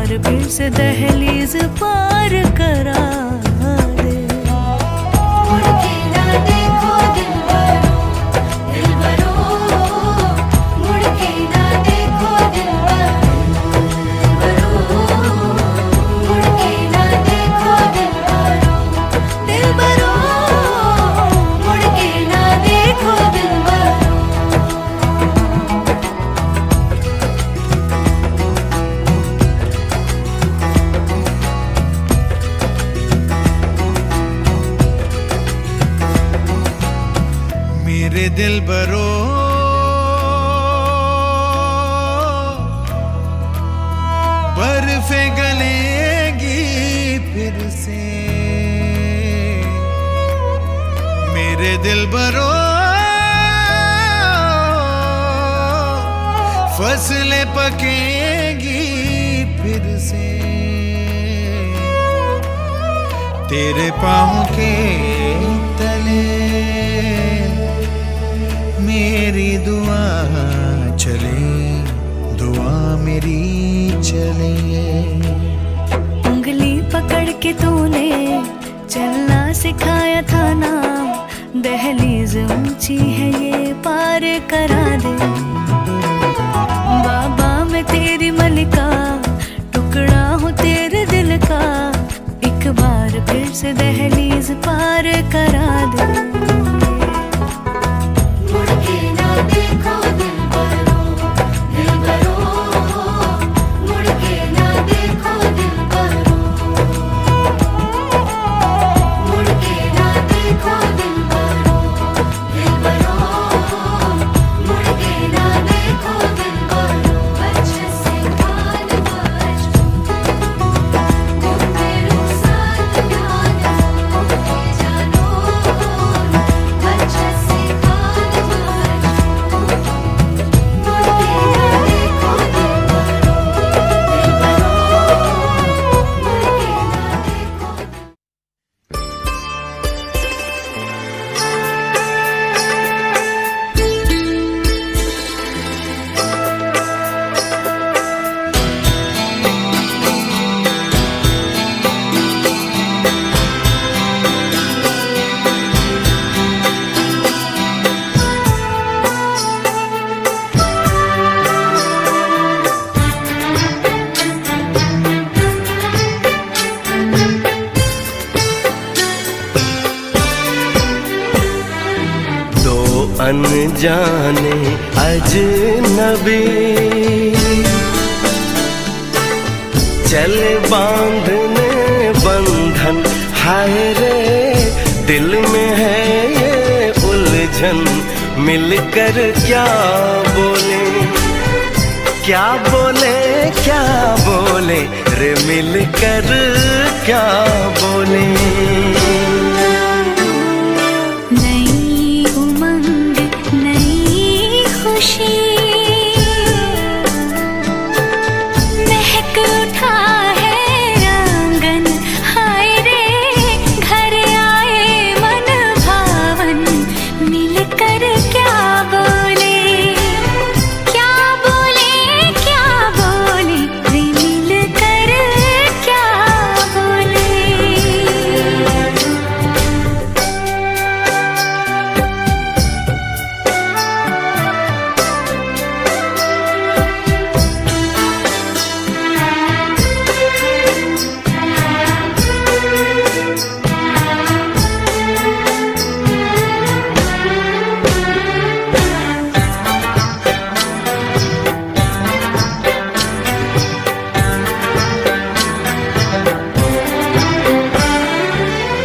बार फिर से दहलीज पार करा दे। मुड़ के ना देखो दिलबरो, दिलबरो, मुड़ के ना देखो दिलबरो, मुड़ के ना देखो दिलबरो, दिलबरो, मुड़ के ना देखो दिलबरो। मेरे दिल बरो बर्फे गलेगी फिर से, मेरे दिल बरो फसलें पकेगी फिर से, तेरे पाँव के तले मेरी दुआ चले, दुआ मेरी चले। उंगली पकड़ के तूने चलना सिखाया था ना, दहलीज ऊंची है ये पार करा दे। बाबा मैं तेरी मलिका, टुकड़ा हूँ तेरे दिल का, एक बार फिर से दहलीज पार करा दे। मुड़ के ना देखो दिलबरो, दिलबरो, मुड़ के ना देखो दिलबरो, मुड़ के ना देखो दिलबरो, दिलबरो, मुड़ के ना देखो दिलबरो। अच्छे से कान बाज, घूमते रुखसात ध्यान हो जानो, अच्छे से कान बाज, मुड़ के ना देखो दिलबरो, दिलबरो, मुड़ के ना देखो। दो अनजाने अजनबी चले बांधने बंधन, हाय रे दिल में है ये उलझन, मिलकर क्या बोले, क्या बोले, क्या बोले रे, मिलकर क्या बोले। नई उमंग नई खुशी महक उठा है आंगन, हाय रे घर आए मन भावन, मिलकर क्या बोले, क्या बोले, क्या बोले रे, मिलकर क्या बोले।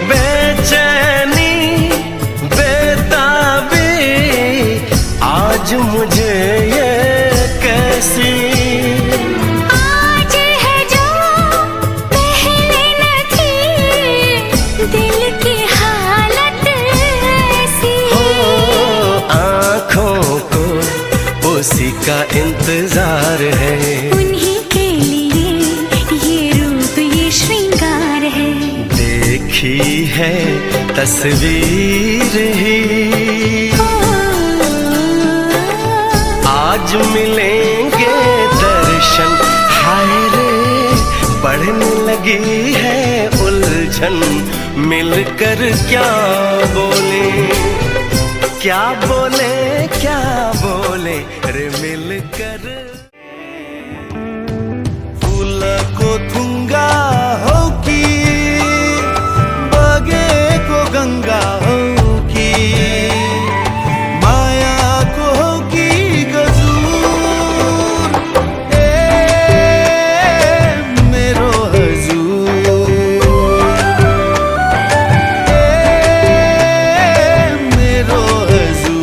बेचैनी बेताबी आज मुझे ये कैसी, आज है जो पहले न थी, दिल की हालत ऐसी, हो आँखों को उसी का इंतजार है, उन्हीं के लिए ये रूप ये श्रृंगार है। देखी है तस्वीर ही, आज मिलेंगे दर्शन, हाय रे लगी है उलझन, मिलकर क्या बोले, क्या बोले, क्या बोले रे मिलकर। फूल को थुंगा हो की, बगे को गंगा हो की, माया को हो की गजूर, ए मेरो हजूर, ए मेरो हजूर।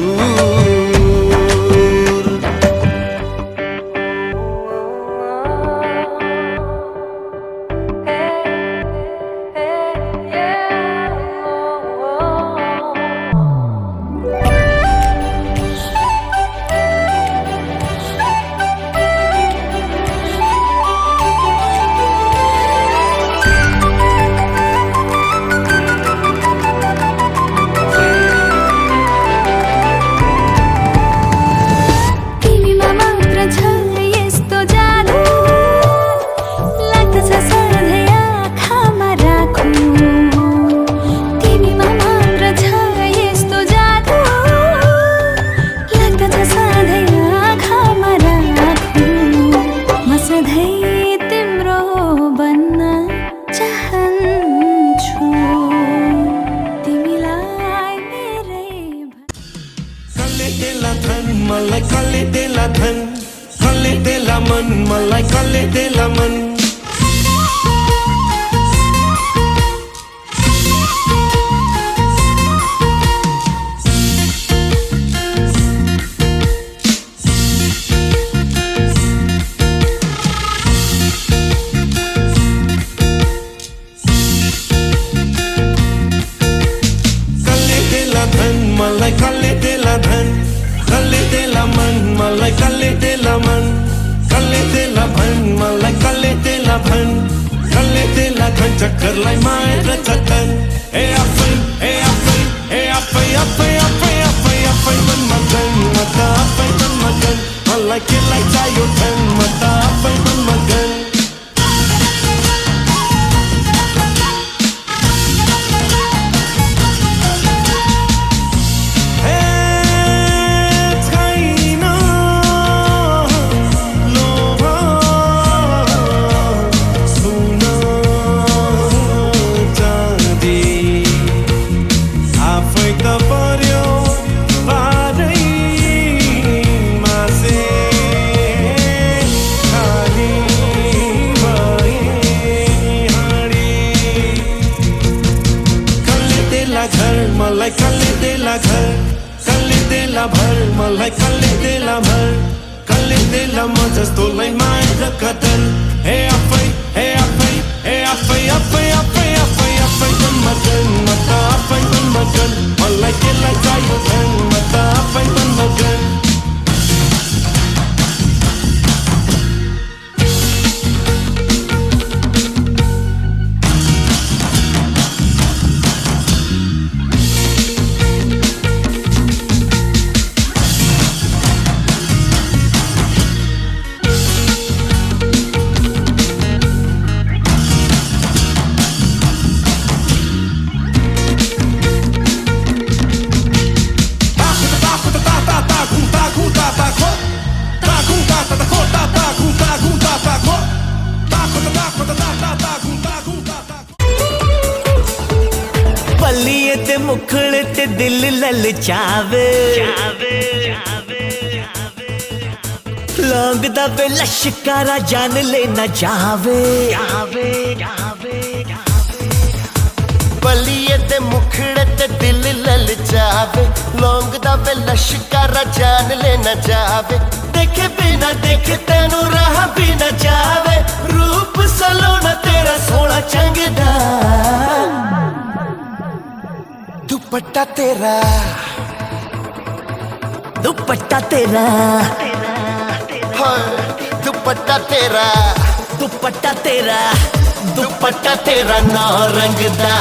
तिमीमा मात्र छ यस्तो जादु, लाग्दछ सधैँ आँखामा राखौँ। तिमीमा मात्र छ यस्तो जादु, लाग्दछ सधैँ आँखामा राखौँ। म सधैँ तिम्रो बन्न चाहन्छु, तिमीलाई मेरै कसले देला धन मलाई, कसले देला धन, कसले देला मन मलाई, कसले देला मन। कसले देला धन मलाई, कसले देला धन, कसले देला मन मलाई, कसले देला मन, कसले देला भन मलाई, कसले देला भन, कसले देला घन चक्करलाई माया र चट्टन। ए आफै, ए आफै, ए आफै, आफै, आफै, आफै, आफै मन मगन, म त आफै मन मगन, मलाई केलाई चाहियो धन, म त आफै मन मगन। छैन लोभ, सुन चाँदी, आफै त पर्यो पारै मासे, खाली भए हाँडी। कसले देला घर मलाई, कसले देला घर, कसले देला भर मलाई, कसले देला भर, कसले देला म जस्तोलाई माया र कदर। हे आफै, हे आफै, हे आफै, आफै, आफै, आफै, आफै मन मगन, म त आफै मन मगन, मलाई केलाई चाहियो धन, म त आफै मन मगन। बल्लिए ते मुखड़े ते दिल ललचावे, लौंग दा वे लश्कारा जान लेना जावे। बलिए ते मुखड़े ते दिल ललचावे, लौंग दा वे लश्कारा जान लेना जावे। देखे बिना देखे तेनू राह भी न जावे, रूप सलोना तेरा सोना चंगदा, दुपट्टा तेरा, दुपट्टा तेरा, हाय दुपट्टा तेरा, दुपट्टा तेरा, दुपट्टा तेरा ना रंगदा,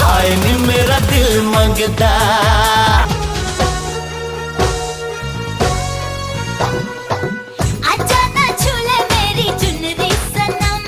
हाय नी मेरा दिल मंगदा। आजा ना छूले मेरी चुनरी सनम,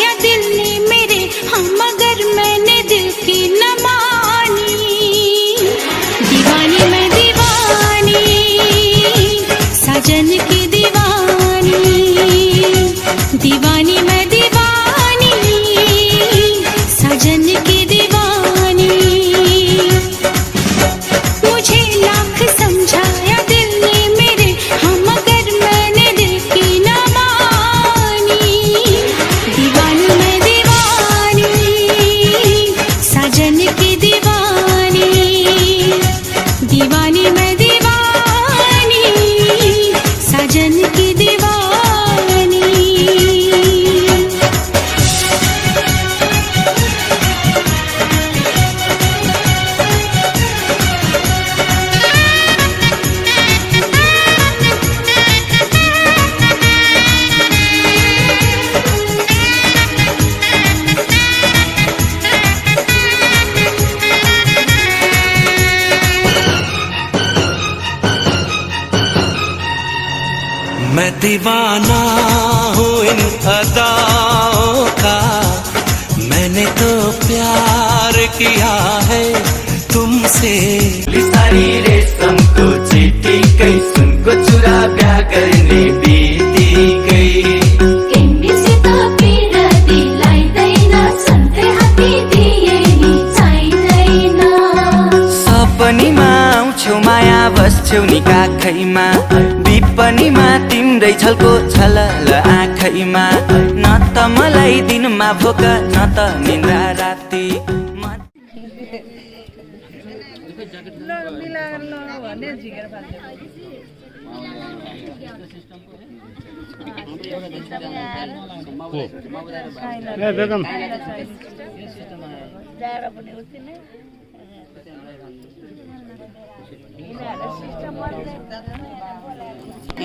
समझाया दिल ने मेरे, हाँ मगर मैंने दिल की न मानी। दीवानी मैं दीवानी, साजन की दीवानी। दीवानी मैं दीवानी, साजन की दीवानी। मुझे लाख समझाया दिल ने मेरे, हाँ मगर मैंने दिल की न मानी। दीवानी मैं दीवानी, साजन की दीवानी। दीवानी मैं दीवानी, साजन की दीवानी। मैं दीवाना हूँ इन अदाओं का, मैंने तो प्यार किया है तुमसे। सारी रेशम को चिट्ठी गई, सुन को चुरा ब्याह करने बीती गई। सपनीमा आउँछौ माया बस्छौ नि काखैमा, विपनीमा तिम्रै छलको छलल आँखैमा। न त मलाई दिनमा भोक न त निन्द्रा राति।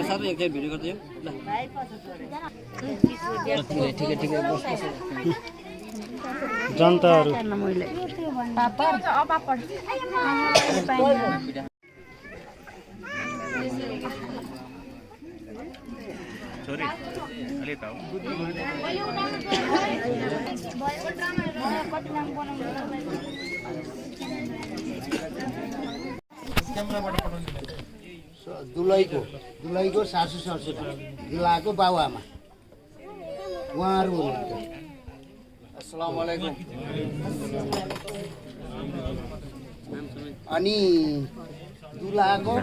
साथै एकजना भिडियो गर्दै ल ठिकै जनताहरु छोरी अलि त दुलहीको सासू ससुरा, दुलाको बाबुआमा उहाँहरू हुनुहुन्छ। अस्सलामु अलैकुम। अनि दुलाको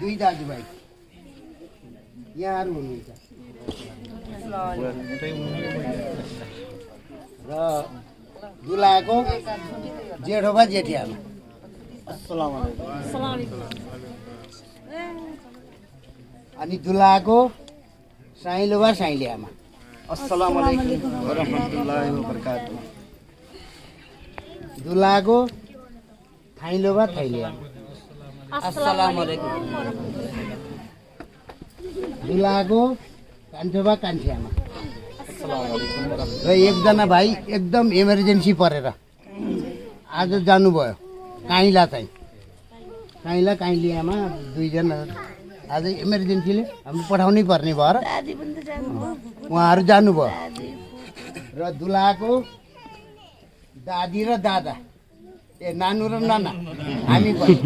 दुई दाजुभाइ यहाँहरू हुनुहुन्छ र दुलाको जेठोबा जेठियामा। अस्सलामु अलैकुम। अनि दुलाको साइलोबा साइलियामा। अस्सलामु अलैकुम वरहमतुल्लाहि वबरकातुहू। दुलाको थाइलोबा थाइलियामा। अस्सलामु अलैकुम। दुलाको कान्छोबा कान्छियामा। र एकजना भाइ एकदम इमर्जेन्सी परेर आज जानुभयो काइला चाहिँ, काइला काइलियामा दुईजना आज इमर्जेन्सीले हामी पठाउनै पर्ने भएर उहाँहरू जानुभयो। र दुलाको दादी र दादा, ए नानु र नाना हामी पनि।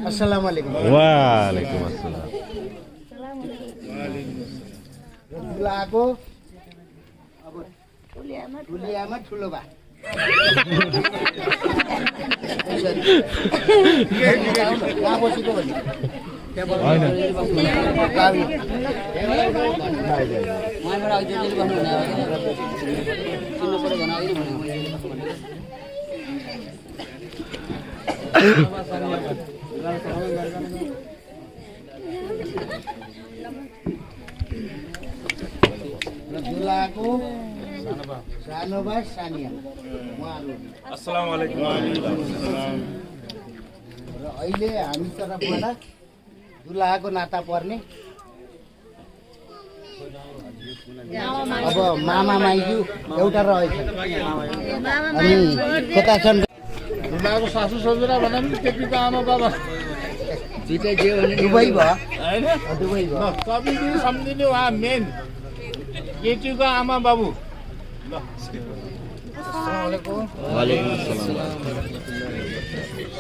अस्सलामु अलैकुम। वालेकुम अस्सलाम। र दुलाको अब ठुलियामा ठुलो बा। कहाँ बसेको भने दुलाको सानो बा सानिया उहाँहरू। अस्सलामु अलैकुम। र अहिले हामी तर्फबाट दुलाको नाता पर्ने अब मामा माइजू एउटा रहेछ। अनि कता छन् दुलाको सासू ससुरा भनौँ नि, केटीको आमा बाबा दुबै भयो हैन, दुबै भयो। कविले सम्झिने उहाँ मेन केटीको आमा बाबु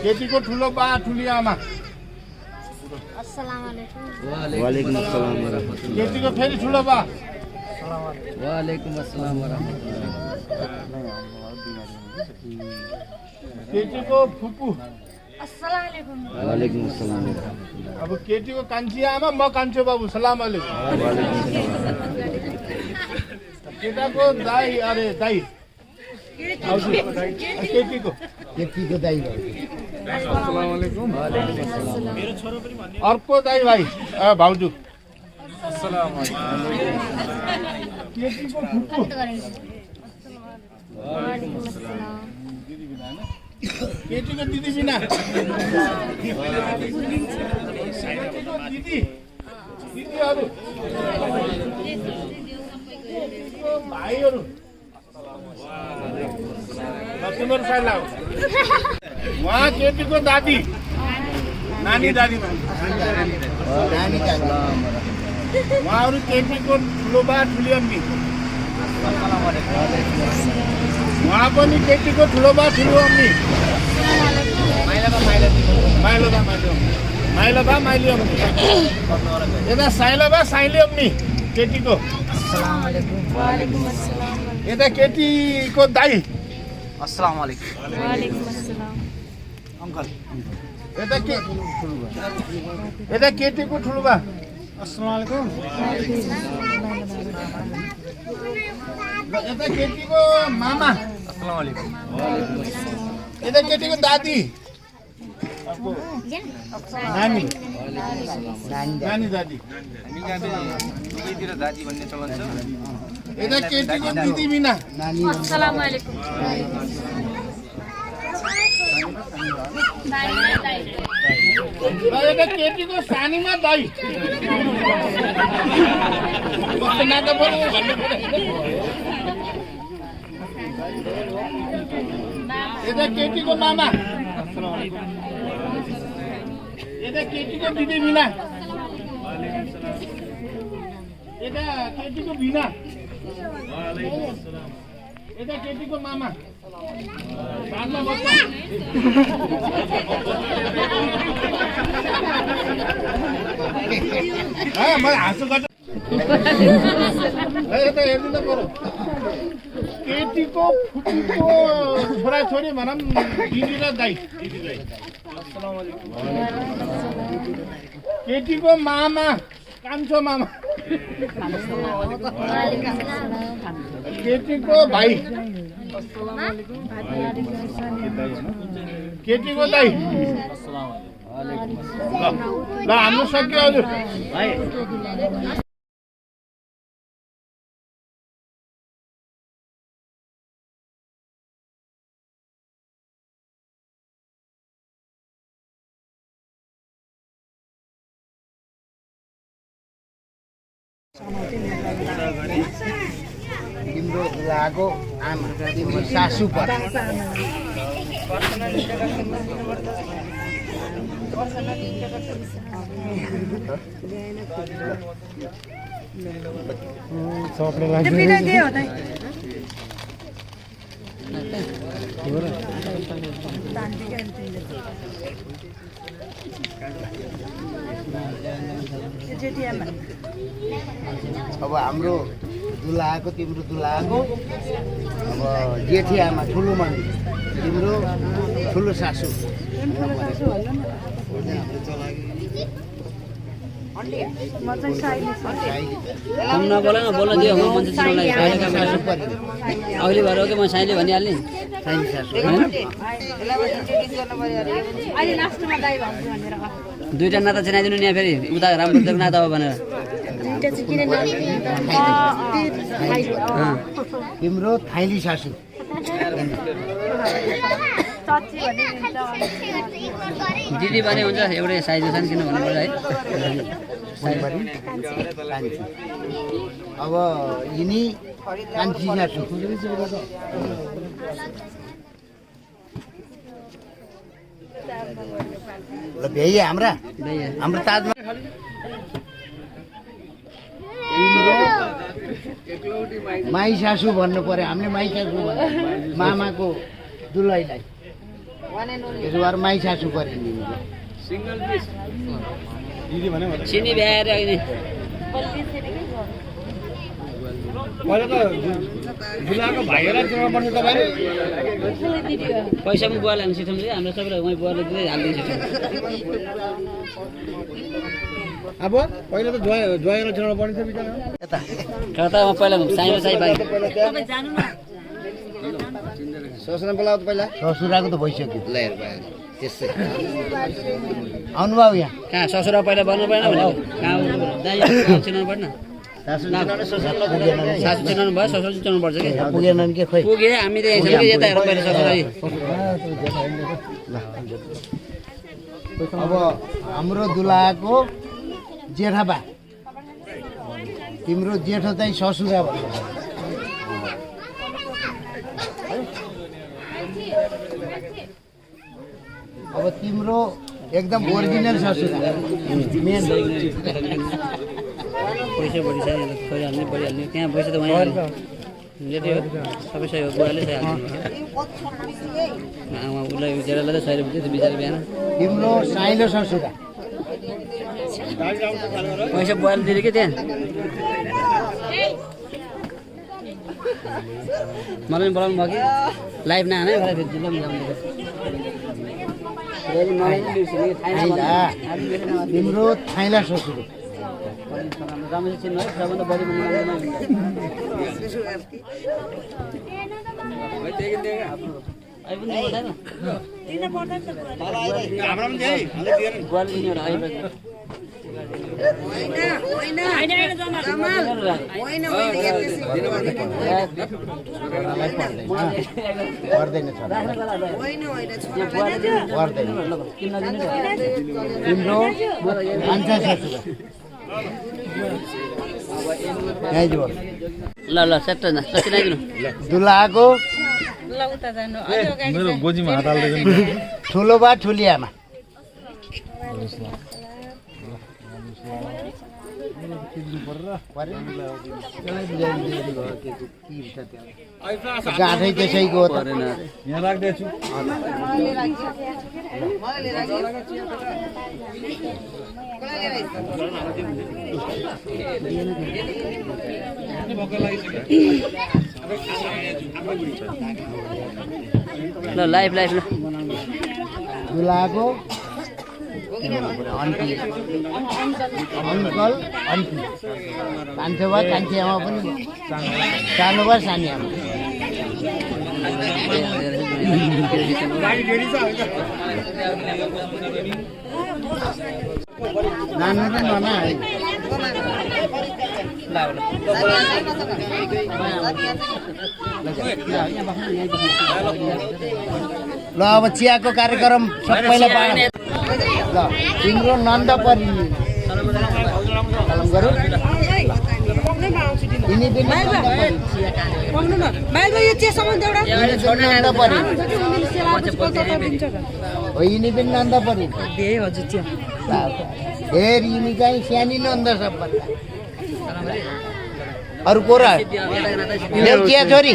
केटीको ठुलो बा ठुली आमा केटीको फेरि ठुलो बा केटीको फुपू अब केटीको कान्छी आमा म कान्छो बाबु सलाम अलैकुम केटाको दाई अरे दाई केटीको दाई अर्को दाई भाइ भाउजू केटीको फुपू केटीको दिदी बिना केटीको दिदी दिदीहरू भाइहरू तिम्रो साइला उहाँ केटीको दादी नानी दादी उहाँहरू केटीको ठुलो बा ठुली अम्मी उहाँ पनि केटीको ठुलो बा ठुलो अम्मी माइलो बा माइली अम्मी यता साइला बा साइली अम्मी केटीको यता केटीको दाई अस्सलाम वालेकुम अङ्कल यता केटीको ठुलो बा अस्सलाम वालेकुम यता केटीको मामा अस्सलाम वालेकुम यता केटीको दादी नानी नानी दादी दादी भन्ने चलन छ यता केटीको दिदी बिना अस्सलाम वालेकुम यता केटीको सानीमा दाई नाता पनि भन्नु पर्यो यता केटीको मामा यता केटीको दिदी बिना यता केटीको बिना यता केटीको मामा बादमा बच्चा मलाई हाँसो गर्छ यता हेर्नु त पऱ्यो केटीको फुपूको छोराछोरी भनौँ दिदी र दाई केटीको मामा कान्छो मामा केटीको भाइ केटीको दाई ल हाम्रो सक्यो हजुर तिम्रो बुढाको आमा तिम्रो सासू पर्छ अब हाम्रो दुलाको तिम्रो दुलाको अब जेठी आमा ठुलो मान्छे तिम्रो ठुलो सासू हम नबोल न बोल्न दियो म मान्छे चिनाउनलाई अघिल्लो भएर हो कि म साइले भनिहाल्ने दुईटा नाता चिनाइदिनु नि फेरि उता राम्रो देख्नु नाता हो भनेर तिम्रो थाइली सासू दिदी भने हुन्छ एउटै साइज छ नि किन भन्नु पर्छ है अब यिनी कान्छी सासू ल भ्याइए हाम्रो ताजमा माई सासू भन्नु पर्यो हामीले माई सासू भन्नु मामाको दुलैलाई त्यसो भएर माई सासू गरिदिनु चिनी भ्याएर अहिले पैसा पनि बुवा लानु सिटौँ हाम्रो सबैलाई उहाँ बुवाले दिँदै हालिदिन्छ अब पहिला त ज्वाइँलाई चढाउनु पर्ने थियो बिचरा कता म पहिला साइनो साइ बाइक ससुरा बोलाऊ त पहिला ससुराको त भइसक्यो ल हेर त्यसै आउनुभयो यहाँ कहाँ ससुरा पहिला भन्नु परेन भने कहाँ दाइ चिनाउनु पर्दैन सासु चिनाउनु भयो ससुर चिनाउनु पर्छ कि पुगेन के खोइ पुगे हामी त यहीँ यता हेर्नु पऱ्यो ससुरा अब हाम्रो दुलाको जेठाबा तिम्रो जेठो चाहिँ ससुरा भयो अब तिम्रो एकदम ओरिजिनल ससुरा मेन पैसा बढी छ खोइहाल्ने बढिहाल्ने त्यहाँ पैसा त उहाँ लेटे हो सबै सही हो बुवाले सही हाल्नु उसलाई बिचरालाई त सय रुपियाँ त्यो बिचरा बिहान तिम्रो साइलो ससुरा पैसा बुवाले दिएर के त्यहाँ मलाई बोलाउनु भयो कि लाइभ नआने मलाई फेरि जिल्ला मिलाउनु तिम्रो थाइला ससुरो राम्ररी चिन्नु है सबभन्दा बढी तिम्रो भान्सा ससुरा ल ल सेट चिनाइदिनु दुलाको ठुलो बा ठुली आमा गाठै त्यसैको यहाँ राख्दैछु ल लाइभ लाइभ ल दुलाको अन्टी अङ्कल अन्टी कान्छो भयो कान्छी आमा पनि सानो भयो सानी आमा नानु त नाना है ल अब चियाको कार्यक्रम सबैलाई पाएन ल तिम्रो नन्द परि गरौँ यिनी पनि नन्द परि फेरि यिनी चाहिँ सानी नन्द सबभन्दा अरू को र चिया छोरी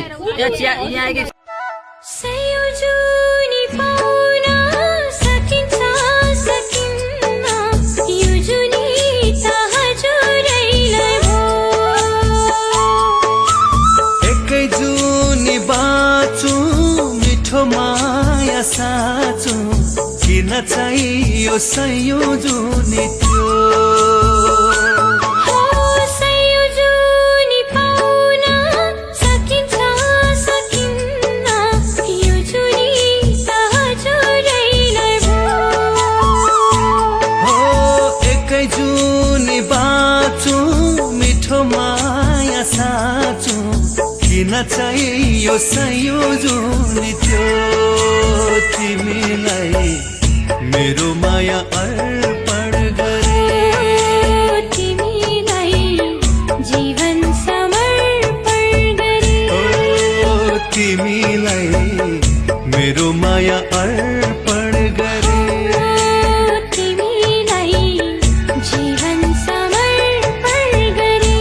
माया साँचो किन चाहियो सयौं जुनी त्यो एकै जुनी बाँचो मिठो माया साँचो किन चाहियो सयौं जुनी त्यो तिमीलाई मेरो माया अर्पण गरे तिमीलाई जीवन समर्पण गरे तिमीलाई मेरो माया अर्पण गरे तिमीलाई जीवन समर्पण गरे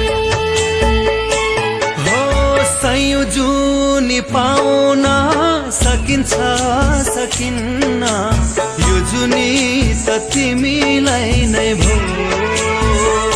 नि पाउन सकिन्छ सकिन्न यो जुनी त तिमीलाई नै भो